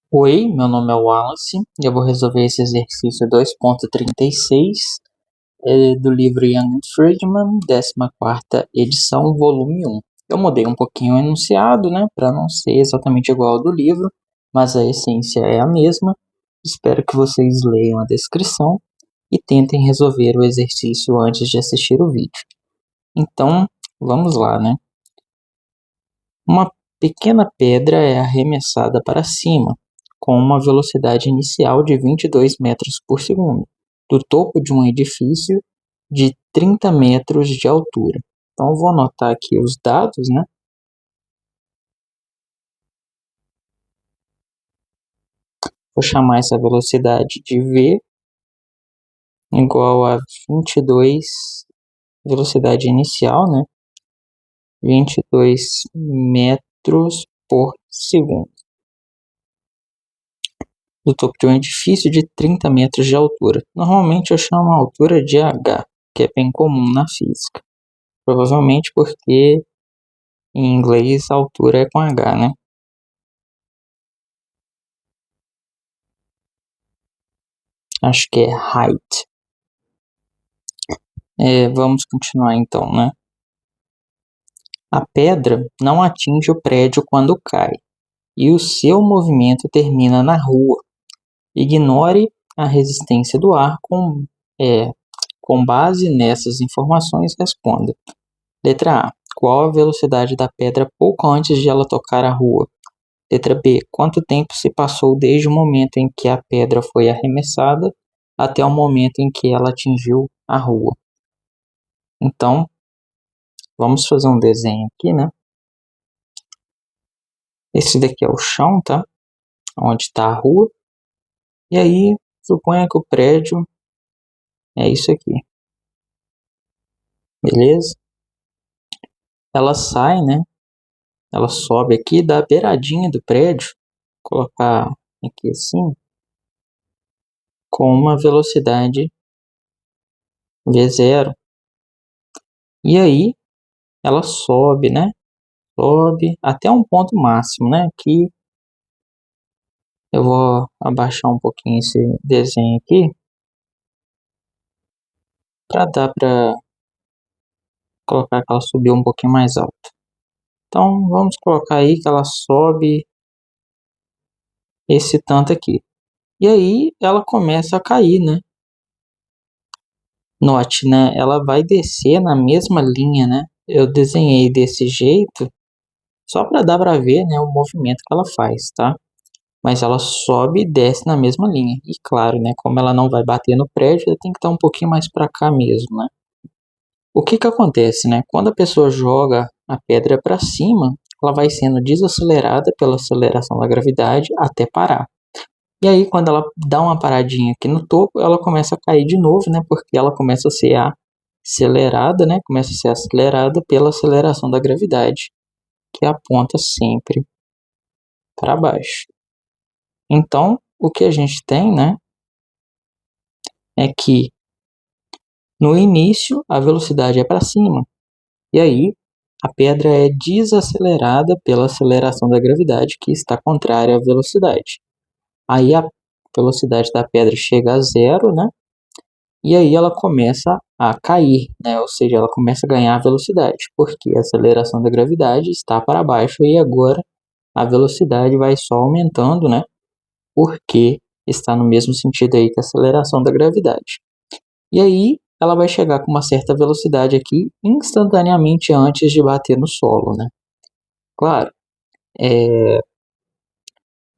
Oi, meu nome é Wallace e eu vou resolver esse exercício 2.36 do livro Young and Friedman, 14ª edição, volume 1. Eu mudei um pouquinho o enunciado, né, para não ser exatamente igual ao do livro, mas a essência é a mesma. Espero que vocês leiam a descrição e tentem resolver o exercício antes de assistir o vídeo. Então, vamos lá, né? Uma pequena pedra é arremessada para cima, com uma velocidade inicial de 22 metros por segundo, do topo de um edifício de 30 metros de altura. Então, vou anotar aqui os dados, né? Vou chamar essa velocidade de V igual a 22, velocidade inicial, né? 22 metros por segundo, do topo de um edifício de 30 metros de altura. Normalmente eu chamo a altura de h, que é bem comum na física. Provavelmente porque em inglês a altura é com h, né? Acho que é height. Vamos continuar então, né? A pedra não atinge o prédio quando cai, e o seu movimento termina na rua. Ignore a resistência do ar com base nessas informações, responda. Letra A. Qual a velocidade da pedra pouco antes de ela tocar a rua? Letra B. Quanto tempo se passou desde o momento em que a pedra foi arremessada até o momento em que ela atingiu a rua? Então, vamos fazer um desenho aqui, né? Esse daqui é o chão, tá? Onde está a rua. E aí, suponha que o prédio é isso aqui. Beleza? Ela sai, né? Ela sobe aqui da beiradinha do prédio. Vou colocar aqui assim. Com uma velocidade V0. E aí, ela sobe, né? Sobe até um ponto máximo, né? Aqui eu vou abaixar um pouquinho esse desenho aqui para dar para colocar que ela subiu um pouquinho mais alto. Então vamos colocar aí que ela sobe esse tanto aqui. E aí ela começa a cair, né? Note, né? Ela vai descer na mesma linha, né? Eu desenhei desse jeito só para dar para ver, né, o movimento que ela faz, tá? Mas ela sobe e desce na mesma linha. E claro, né, como ela não vai bater no prédio, ela tem que estar um pouquinho mais para cá mesmo, né? O que que acontece, né? Quando a pessoa joga a pedra para cima, ela vai sendo desacelerada pela aceleração da gravidade até parar. E aí, quando ela dá uma paradinha aqui no topo, ela começa a cair de novo, né? Porque ela começa a ser acelerada, né? Começa a ser acelerada pela aceleração da gravidade, que aponta sempre para baixo. Então, o que a gente tem, né? É que no início a velocidade é para cima. E aí, a pedra é desacelerada pela aceleração da gravidade, que está contrária à velocidade. Aí a velocidade da pedra chega a zero, né? E aí ela começa a cair, né? Ou seja, ela começa a ganhar velocidade, porque a aceleração da gravidade está para baixo e agora a velocidade vai só aumentando, né? Porque está no mesmo sentido aí que a aceleração da gravidade. E aí ela vai chegar com uma certa velocidade aqui instantaneamente antes de bater no solo, né? Claro,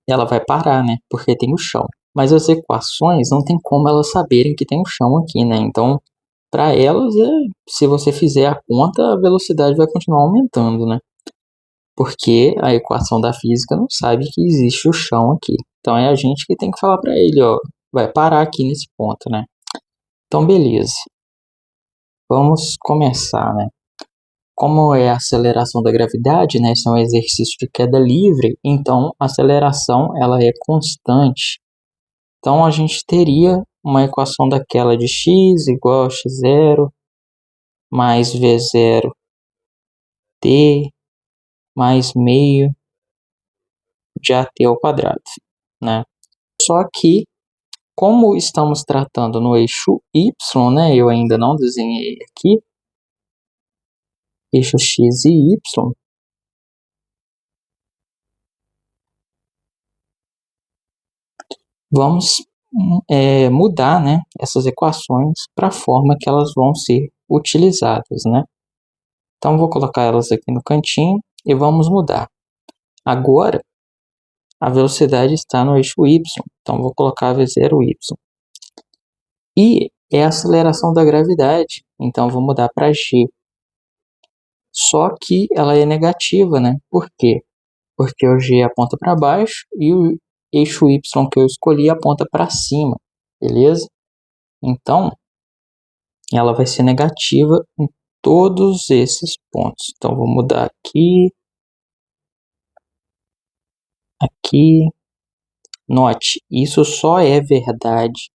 ela vai parar, né? Porque tem o chão. Mas as equações não tem como elas saberem que tem o chão aqui, né? Então, para elas, se você fizer a conta, a velocidade vai continuar aumentando, né? Porque a equação da física não sabe que existe o chão aqui. Então é a gente que tem que falar para ele, ó, vai parar aqui nesse ponto, né? Então, beleza. Vamos começar, né? Como é a aceleração da gravidade, né? Esse é um exercício de queda livre, então a aceleração ela é constante. Então a gente teria uma equação daquela de x igual a x0 mais v0 t mais meio de at ao quadrado. né? Só que, como estamos tratando no eixo Y, né? Eu ainda não desenhei aqui, eixo X e Y, vamos mudar, né, essas equações para a forma que elas vão ser utilizadas, né? Então, vou colocar elas aqui no cantinho e vamos mudar. Agora, a velocidade está no eixo Y, então vou colocar V0Y. E é a aceleração da gravidade, então vou mudar para G. Só que ela é negativa, né? Por quê? Porque o G aponta para baixo e o eixo Y que eu escolhi aponta para cima, beleza? Então, ela vai ser negativa em todos esses pontos. Então, vou mudar aqui, aqui. Note, isso só é verdade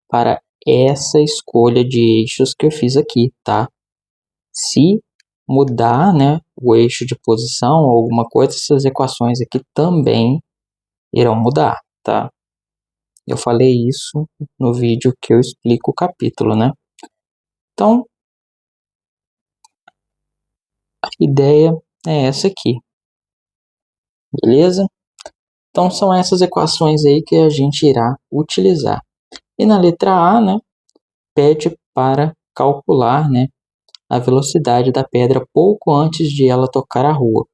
para essa escolha de eixos que eu fiz aqui, tá? Se mudar, né, o eixo de posição ou alguma coisa, essas equações aqui também irão mudar, tá? Eu falei isso no vídeo que eu explico o capítulo, né? Então, a ideia é essa aqui, beleza? Então, são essas equações aí que a gente irá utilizar. E na letra A, né, pede para calcular, né, a velocidade da pedra pouco antes de ela tocar a rua.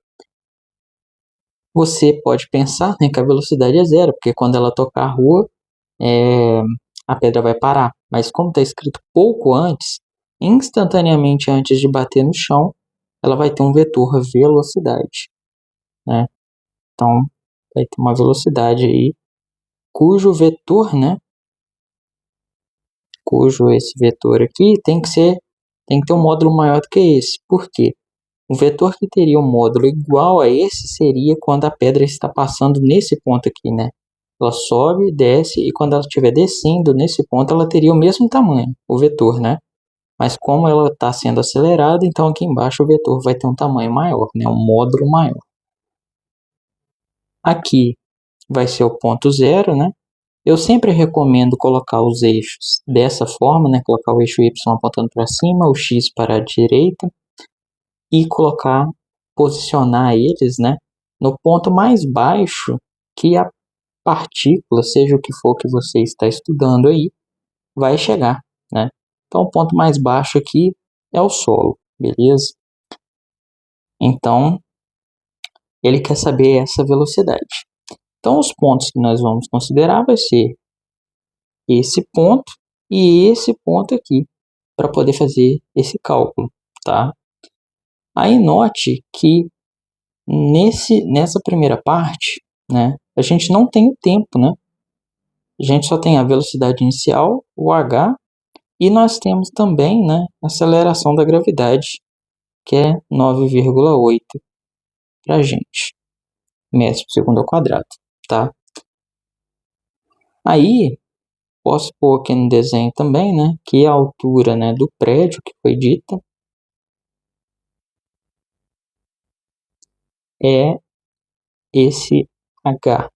Você pode pensar, né, que a velocidade é zero, porque quando ela tocar a rua, a pedra vai parar. Mas como está escrito pouco antes, instantaneamente antes de bater no chão, ela vai ter um vetor velocidade, né? Então, vai ter uma velocidade aí, cujo vetor, né, cujo esse vetor aqui tem que ter um módulo maior do que esse. Por quê? O vetor que teria um módulo igual a esse seria quando a pedra está passando nesse ponto aqui, né? Ela sobe, desce, e quando ela estiver descendo nesse ponto, ela teria o mesmo tamanho, o vetor, né? Mas como ela está sendo acelerada, então aqui embaixo o vetor vai ter um tamanho maior, né? Um módulo maior. Aqui vai ser o ponto zero, né? Eu sempre recomendo colocar os eixos dessa forma, né? Colocar o eixo Y apontando para cima, o X para a direita e posicionar eles, né, no ponto mais baixo que a partícula, seja o que for que você está estudando aí, vai chegar, né? Então, o ponto mais baixo aqui é o solo, beleza? Então, ele quer saber essa velocidade. Então, os pontos que nós vamos considerar vai ser esse ponto e esse ponto aqui, para poder fazer esse cálculo, tá? Aí note que nessa primeira parte, né, a gente não tem o tempo, né? A gente só tem a velocidade inicial, o h, e nós temos também, né, a aceleração da gravidade, que é 9,8 para a gente, metros por segundo ao quadrado, tá? Aí, posso pôr aqui no desenho também, né, que a altura, né, do prédio que foi dita é esse h,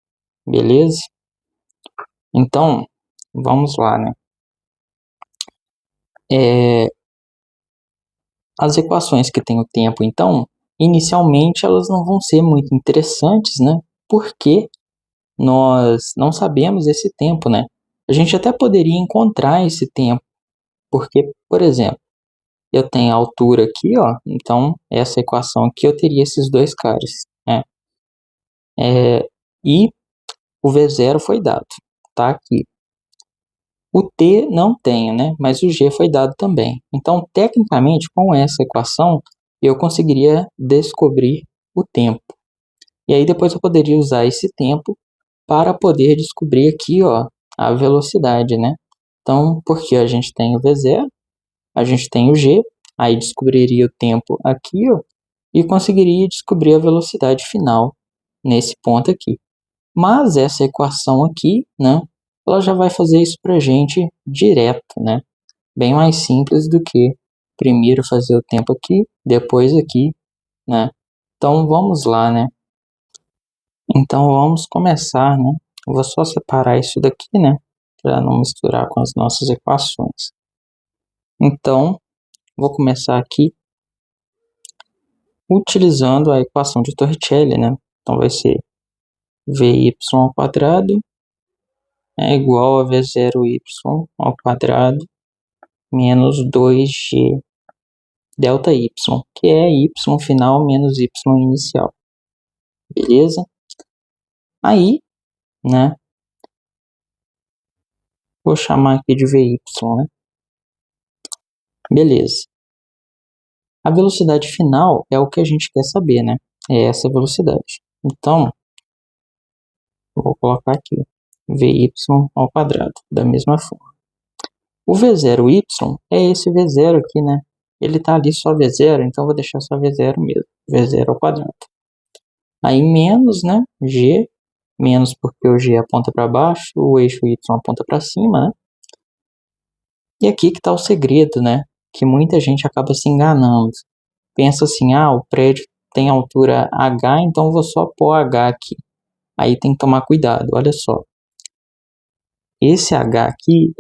beleza? Então, vamos lá, né? As equações que têm o tempo, então, inicialmente elas não vão ser muito interessantes, né? Porque nós não sabemos esse tempo, né? A gente até poderia encontrar esse tempo, porque, por exemplo, eu tenho a altura aqui, ó, então essa equação aqui eu teria esses dois caras, né? E o V0 foi dado, tá aqui. O T não tenho, né? Mas o G foi dado também. Então, tecnicamente, com essa equação, eu conseguiria descobrir o tempo. E aí depois eu poderia usar esse tempo para poder descobrir aqui, ó, a velocidade, né? Então, porque a gente tem o V0, a gente tem o G, aí descobriria o tempo aqui, ó, e conseguiria descobrir a velocidade final nesse ponto aqui. Mas essa equação aqui, né, ela já vai fazer isso para a gente direto, né? Bem mais simples do que primeiro fazer o tempo aqui, depois aqui, né? Então vamos lá, né? Então vamos começar, né, vou só separar isso daqui, né? Para não misturar com as nossas equações. Então, vou começar aqui utilizando a equação de Torricelli, né? Então, vai ser vy ao quadrado é igual a v0y ao quadrado menos 2g delta y, que é y final menos y inicial. Beleza? Aí, né? Vou chamar aqui de vy, né? Beleza. A velocidade final é o que a gente quer saber, né? É essa velocidade. Então, vou colocar aqui vy ao quadrado, da mesma forma. O v0y é esse v0 aqui, né? Ele tá ali só v0, então vou deixar só v0 mesmo. v0 ao quadrado. Aí menos, né? G, menos porque o G aponta para baixo, o eixo Y aponta para cima, né? E aqui que está o segredo, né? Que muita gente acaba se enganando. Pensa assim, o prédio tem altura H, então eu vou só pôr H aqui. Aí tem que tomar cuidado, olha só. Esse H aqui,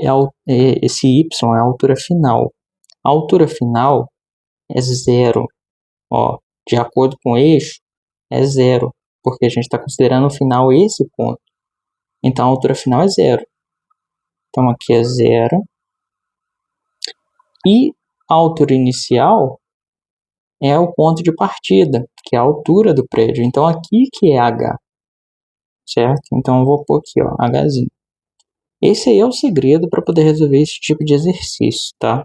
esse Y é a altura final. A altura final é zero. Ó, de acordo com o eixo, é zero. Porque a gente está considerando o final esse ponto. Então a altura final é zero. Então aqui é zero. E a altura inicial é o ponto de partida, que é a altura do prédio. Então aqui que é H, certo? Então eu vou pôr aqui, ó, Hzinho. Esse aí é o segredo para poder resolver esse tipo de exercício, tá?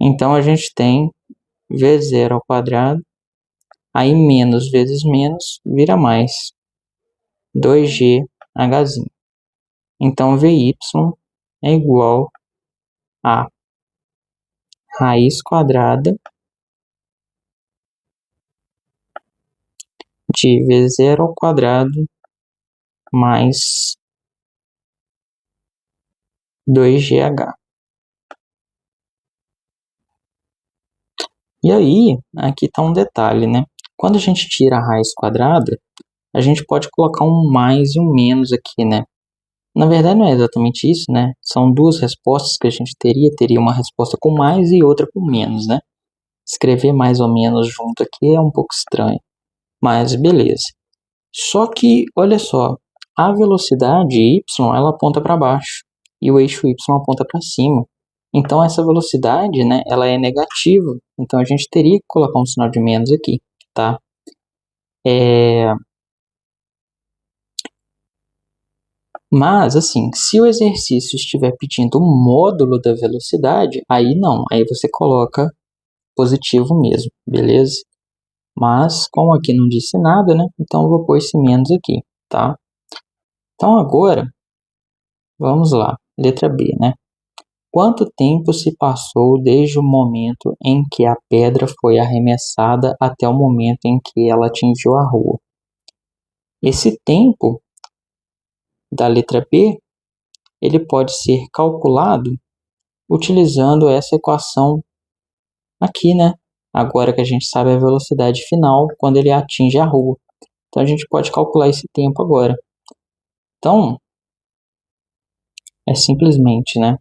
Então a gente tem v0 ao quadrado, aí menos vezes menos vira mais, 2g Hzinho. Então vy é igual a raiz quadrada de v0 ao quadrado mais 2gh. E aí, aqui está um detalhe, né? Quando a gente tira a raiz quadrada, a gente pode colocar um mais e um menos aqui, né? Na verdade, não é exatamente isso, né? São duas respostas que a gente teria. Teria uma resposta com mais e outra com menos, né? Escrever mais ou menos junto aqui é um pouco estranho. Mas beleza. Só que, olha só, a velocidade y, ela aponta para baixo. E o eixo y aponta para cima. Então, essa velocidade, né, ela é negativa. Então, a gente teria que colocar um sinal de menos aqui, tá? Mas, assim, se o exercício estiver pedindo o módulo da velocidade, aí não. Aí você coloca positivo mesmo, beleza? Mas, como aqui não disse nada, né? Então, eu vou pôr esse menos aqui, tá? Então, agora, vamos lá. Letra B, né? Quanto tempo se passou desde o momento em que a pedra foi arremessada até o momento em que ela atingiu a rua? Esse tempo da letra B, ele pode ser calculado utilizando essa equação aqui, né? Agora que a gente sabe a velocidade final quando ele atinge a rua. Então a gente pode calcular esse tempo agora. Então, é simplesmente, né?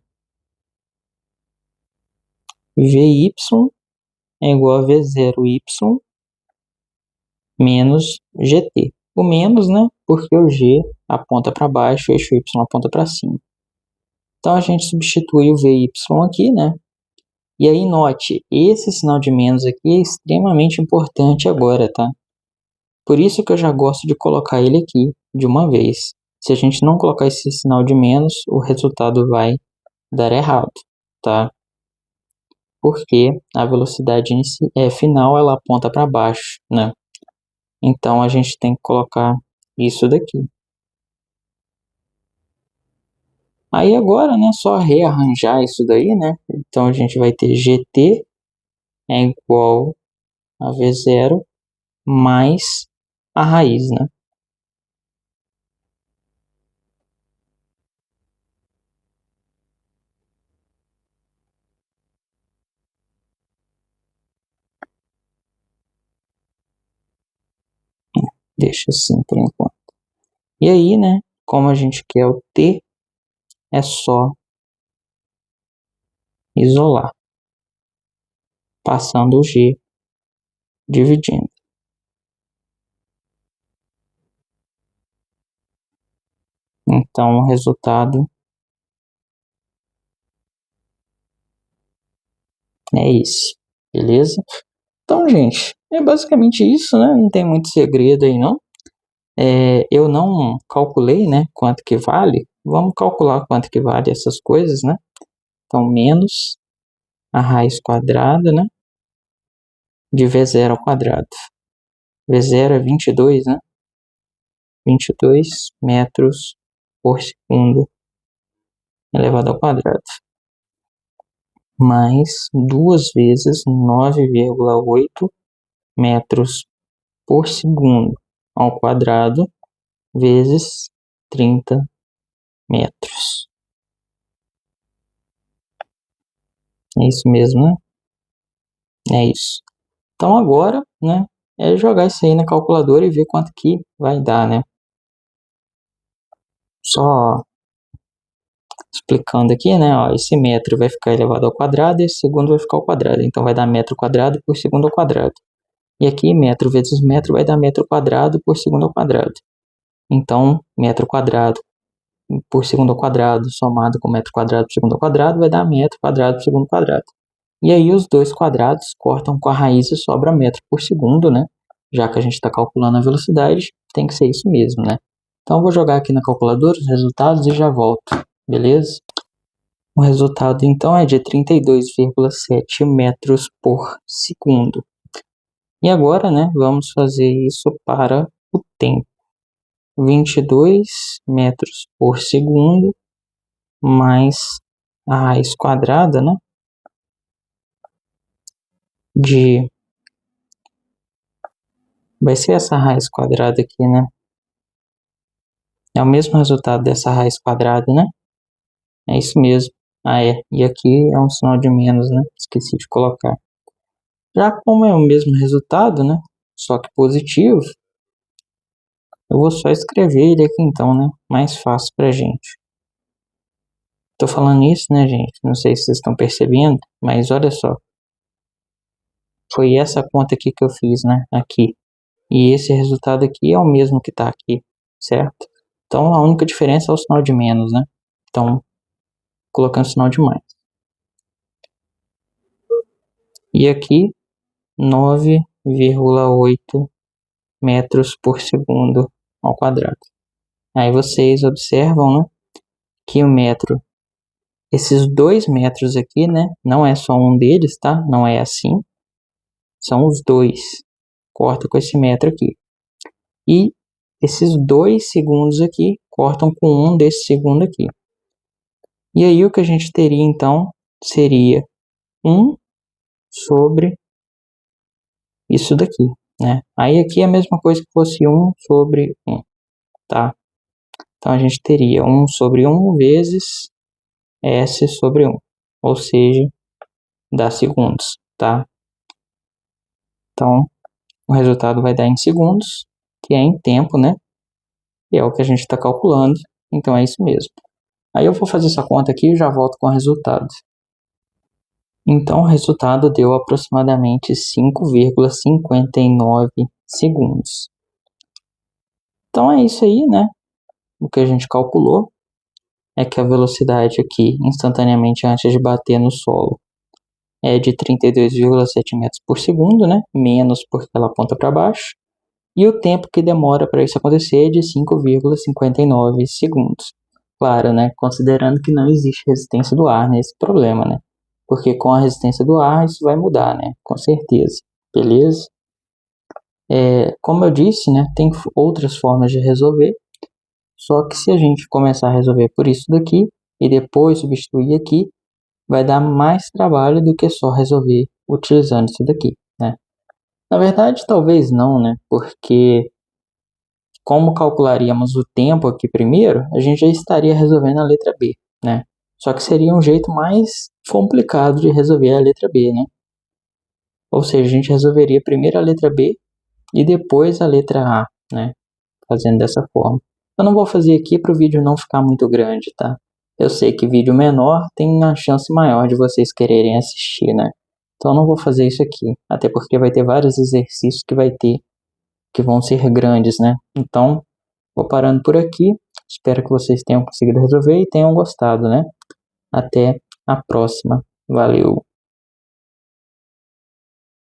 Vy é igual a V0y menos GT. O menos, né? Porque o G aponta para baixo e o eixo Y aponta para cima. Então a gente substitui o Vy aqui, né? E aí note, esse sinal de menos aqui é extremamente importante agora, tá? Por isso que eu já gosto de colocar ele aqui de uma vez. Se a gente não colocar esse sinal de menos, o resultado vai dar errado, tá? Porque a velocidade final ela aponta para baixo, né? Então a gente tem que colocar isso daqui. Aí agora, né, só rearranjar isso daí, né? Então a gente vai ter GT é igual a V0 mais a raiz, né? Deixa assim por enquanto. E aí, né, como a gente quer o t, é só isolar, passando o g, dividindo. Então, o resultado é esse, beleza? Então, gente, é basicamente isso, né? Não tem muito segredo aí, não. Eu não calculei, né, quanto que vale. Vamos calcular quanto que vale essas coisas, né? Então, menos a raiz quadrada, né, de V0 ao quadrado. V0 é 22, né? 22 metros por segundo elevado ao quadrado. Mais 2 vezes 9,8 metros por segundo ao quadrado vezes 30 metros. É isso mesmo, né? É isso. Então agora, né, é jogar isso aí na calculadora e ver quanto que vai dar, né? Só explicando aqui, né, ó, esse metro vai ficar elevado ao quadrado e esse segundo vai ficar ao quadrado. Então vai dar metro quadrado por segundo ao quadrado. E aqui metro vezes metro vai dar metro quadrado por segundo ao quadrado. Então metro quadrado por segundo ao quadrado somado com metro quadrado por segundo ao quadrado vai dar metro quadrado por segundo ao quadrado. E aí os dois quadrados cortam com a raiz e sobra metro por segundo, né? Já que a gente está calculando a velocidade, tem que ser isso mesmo, né? Então eu vou jogar aqui na calculadora os resultados e já volto, beleza? O resultado então é de 32,7 metros por segundo. E agora, né, vamos fazer isso para o tempo. 22 metros por segundo mais a raiz quadrada, né, vai ser essa raiz quadrada aqui, né? É o mesmo resultado dessa raiz quadrada, né? É isso mesmo. Ah, é. E aqui é um sinal de menos, né? Esqueci de colocar. Já como é o mesmo resultado, né? Só que positivo, eu vou só escrever ele aqui então, né? Mais fácil pra gente. Tô falando isso, né, gente? Não sei se vocês estão percebendo, mas olha só. Foi essa conta aqui que eu fiz, né? Aqui. E esse resultado aqui é o mesmo que tá aqui, certo? Então a única diferença é o sinal de menos, né? Então, colocando o sinal de mais. E aqui, 9,8 metros por segundo ao quadrado. Aí vocês observam, né, que o metro, esses 2 metros aqui, né, não é só um deles, tá? Não é assim. São os dois. Corta com esse metro aqui. E esses 2 segundos aqui cortam com um desse segundo aqui. E aí o que a gente teria então seria 1 sobre isso daqui, né? Aí aqui é a mesma coisa que fosse 1 sobre 1, tá? Então a gente teria 1 sobre 1 vezes S sobre 1, ou seja, dá segundos, tá? Então o resultado vai dar em segundos, que é em tempo, né? E é o que a gente está calculando, então é isso mesmo. Aí eu vou fazer essa conta aqui e já volto com o resultado. Então o resultado deu aproximadamente 5,59 segundos. Então é isso aí, né? O que a gente calculou é que a velocidade aqui, instantaneamente antes de bater no solo, é de 32,7 metros por segundo, né? Menos porque ela aponta para baixo. E o tempo que demora para isso acontecer é de 5,59 segundos. Claro, né? Considerando que não existe resistência do ar nesse problema, né? Porque com a resistência do ar isso vai mudar, né? Com certeza. Beleza? Como eu disse, né? Tem outras formas de resolver. Só que se a gente começar a resolver por isso daqui e depois substituir aqui, vai dar mais trabalho do que só resolver utilizando isso daqui, né? Na verdade, talvez não, né? Porque como calcularíamos o tempo aqui primeiro, a gente já estaria resolvendo a letra B, né? Só que seria um jeito mais complicado de resolver a letra B, né? Ou seja, a gente resolveria primeiro a letra B e depois a letra A, né? Fazendo dessa forma. Eu não vou fazer aqui para o vídeo não ficar muito grande, tá? Eu sei que vídeo menor tem uma chance maior de vocês quererem assistir, né? Então eu não vou fazer isso aqui, até porque vai ter vários exercícios que vão ser grandes, né? Então, vou parando por aqui. Espero que vocês tenham conseguido resolver e tenham gostado, né? Até a próxima. Valeu!